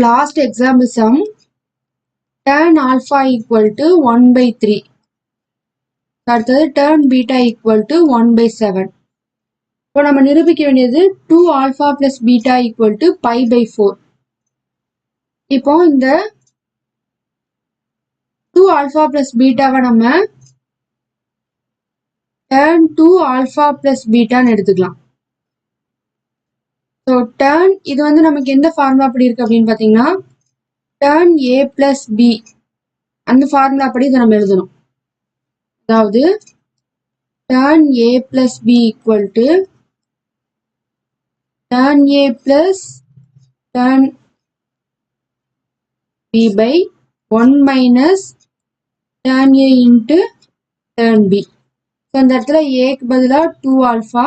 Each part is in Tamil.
last example sum tan alpha equal to 1 by 3. அடுத்தது tan beta equal to 1 by 7. இப்போ நம்ம நிரூபிக்க வேண்டியது 2 alpha plus beta equal to pi by 4. இப்போ இந்த 2 alpha plus beta நம்ம tan 2 alpha plus beta எடுத்துக்கலாம். ஸோ tan இது வந்து நமக்கு எந்த ஃபார்முலா அப்படி இருக்கு அப்படின்னு பார்த்தீங்கன்னா tan a plus b அந்த ஃபார்முலா அப்படி இதை நம்ம எழுதணும். அதாவது tan a plus b equal to tan a plus tan b by 1 minus tan a into tan b. So இந்த இடத்துல ஏக்கு பதிலாக 2 ஆல்ஃபா,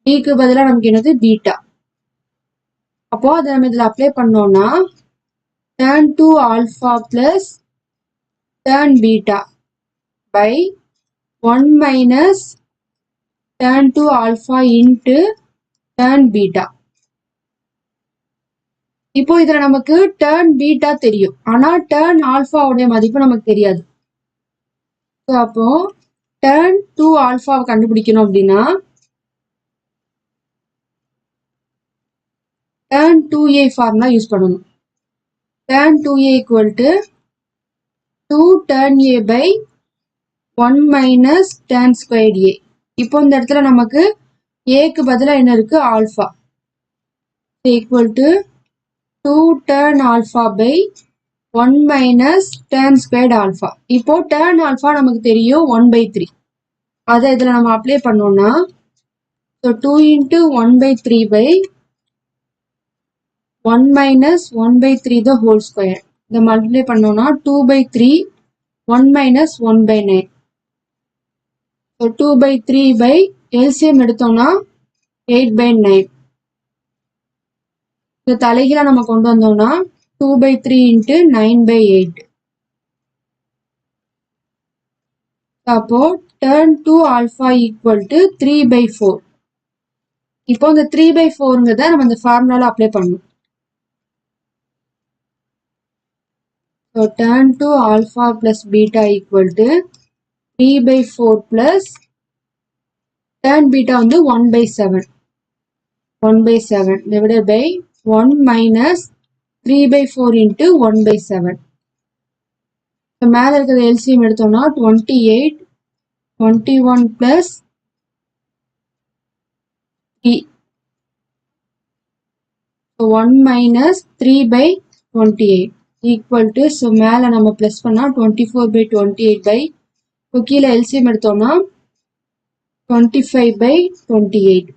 பிக்கு பதிலாக நமக்கு என்னது பீட்டா. அப்போ அதை நம்ம இதில் அப்ளை பண்ணோம்னா tan 2 alpha plus tan beta by 1 minus tan 2 alpha into tan beta. இப்போ இதுல நமக்கு tan beta தெரியும், ஆனா tan alpha உடைய மதிப்பு நமக்கு தெரியாது. அப்போ tan 2 alpha கண்டுபிடிக்கணும் அப்படின்னா tan 2a ஃபார்முலா யூஸ் பண்ணணும். tan 2a equal to 2 tan a by 1 minus tan squared a. இப்போ இந்த இடத்துல நமக்கு ஏக்கு பதிலாக என்ன இருக்கு alpha equal to 2 tan alpha by 1 minus tan squared alpha. இப்போ tan alpha நமக்கு தெரியும் 1 by 3. அதை இதில் நம்ம அப்ளை பண்ணோம்னா 2 into 1 by 3 by 1 minus 1 by 3 the whole square. இதை மல்டிப்ளை பண்ணோம்னா 2 by 3 1 minus 1 by 9. So 2 by 3 by LCM எடுத்தோம்னா 8 by 9. இந்த தலைகீழா நம்ம கொண்டு வந்தோம்னா 2 by 3 into 9 by 8. அப்போ tan 2 alpha equal to 3 by 4. இப்போ இந்த 3 by 4ங்கிறத நம்ம இந்த ஃபார்முலால அப்ளை பண்ணணும். So tan 2 alpha plus beta equal to 3 by 4 plus tan beta வந்து 1 by 7. 1 by 7 divided by 1 minus 3 by 4 into 1 by 7. So மேல இருக்கிறது LCM எடுத்தோம்னா 28, 21 plus 3. So 1 minus 3 by 28 equal to, so மேல நம்ம plus பண்ணா 24 by 28 by, இப்போ கீழே LCM எடுத்தோம்னா 25 by 28.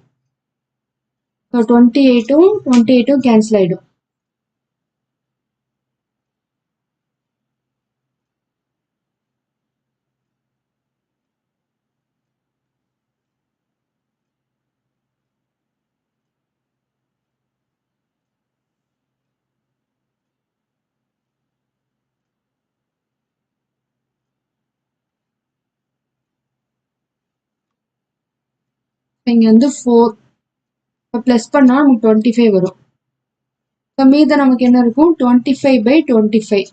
So 28 cancel ஆயிடும். இங்க வந்து 4 இப்போ ப்ளஸ் பண்ணா நமக்கு 25 வரும். இப்போ மீத நமக்கு என்ன இருக்கும் 25 by 25.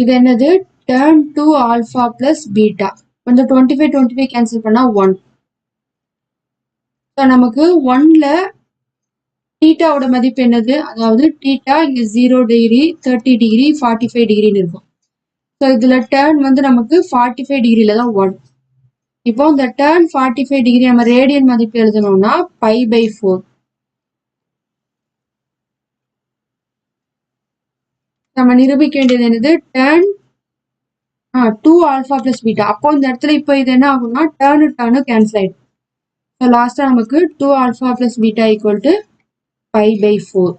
இது என்னது tan 2 alpha plus beta. இந்த 25 கேன்சல் பண்ணா 1. ஸோ நமக்கு 1ல தீட்டாவோட மதிப்பு என்னது, அதாவது தீட்டா இங்க 0 டிகிரி 30 டிகிரி 45 டிகிரின்னு இருக்கும். ஸோ இதுல டேர்ன் வந்து நமக்கு 45 டிகிரில தான் 1. இப்போ இந்த tan 45 டிகிரி நம்ம ரேடியன் மதிப்பு எழுதணும்னா pi by 4. நம்ம நிரூபிக்க வேண்டியது என்னது tan 2 alpha plus beta. அப்போ இந்த இடத்துல இப்போ இது என்ன ஆகும்னா டேர்னு கேன்சல் ஆயிடும். ஸோ லாஸ்டா நமக்கு 2 alpha plus beta equal to pi by 4.